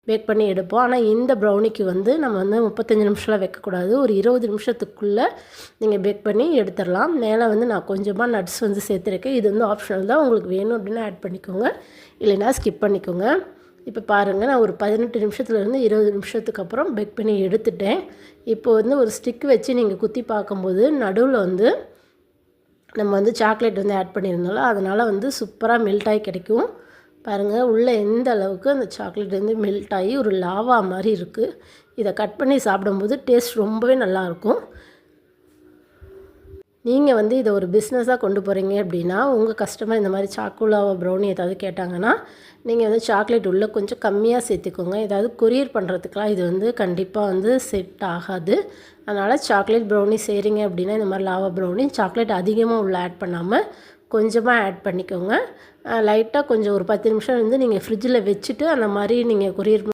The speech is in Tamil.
பேக் பண்ணி எடுப்போம். ஆனால் இந்த ப்ரௌனிக்கு வந்து நம்ம வந்து 35 நிமிஷம்லாம் வைக்கக்கூடாது. ஒரு 20 நிமிஷத்துக்குள்ளே நீங்கள் பேக் பண்ணி எடுத்துடலாம். மேலே வந்து நான் கொஞ்சமாக நட்ஸ் வந்து சேர்த்துருக்கேன். இது வந்து ஆப்ஷனல் தான். உங்களுக்கு வேணும் அப்படின்னா ஆட் பண்ணிக்கோங்க, இல்லைன்னா ஸ்கிப் பண்ணிக்கோங்க. இப்போ பாருங்கள், நான் ஒரு 18 நிமிஷத்துலேருந்து 20 நிமிஷத்துக்கு அப்புறம் பேக் பண்ணி எடுத்துட்டேன். இப்போ வந்து ஒரு ஸ்டிக் வச்சு நீங்கள் குத்தி பார்க்கும்போது நடுவில் வந்து நம்ம வந்து சாக்லேட் வந்து ஆட் பண்ணியிருந்தோம்ல, அதனால் வந்து சூப்பராக மெல்ட் ஆகி கிடைக்கும். பாருங்கள், உள்ளே எந்த அளவுக்கு அந்த சாக்லேட் வந்து மெல்ட் ஆகி ஒரு லாவா மாதிரி இருக்குது. இதை கட் பண்ணி சாப்பிடும்போது டேஸ்ட் ரொம்பவே நல்லாயிருக்கும். நீங்கள் வந்து இதை ஒரு பிஸ்னஸாக கொண்டு போகிறீங்க அப்படின்னா, உங்கள் கஸ்டமர் இந்த மாதிரி சாக்கோலாவா ப்ரௌனி ஏதாவது கேட்டாங்கன்னா, நீங்கள் வந்து சாக்லேட் உள்ளே கொஞ்சம் கம்மியாக சேர்த்துக்கோங்க. ஏதாவது கொரியர் பண்ணுறதுக்கெலாம் இது வந்து கண்டிப்பாக வந்து செட் ஆகாது. அதனால் சாக்லேட் ப்ரௌனி செய்கிறீங்க அப்படின்னா, இந்த மாதிரி லாவா ப்ரௌனி சாக்லேட் அதிகமாக உள்ளே ஆட் பண்ணாமல் கொஞ்சமாக ஆட் பண்ணிக்கோங்க. லைட்டாக கொஞ்சம் ஒரு 10 நிமிஷம் வந்து நீங்கள் ஃப்ரிட்ஜில் வச்சுட்டு அந்த மாதிரி நீங்கள் கொரியர்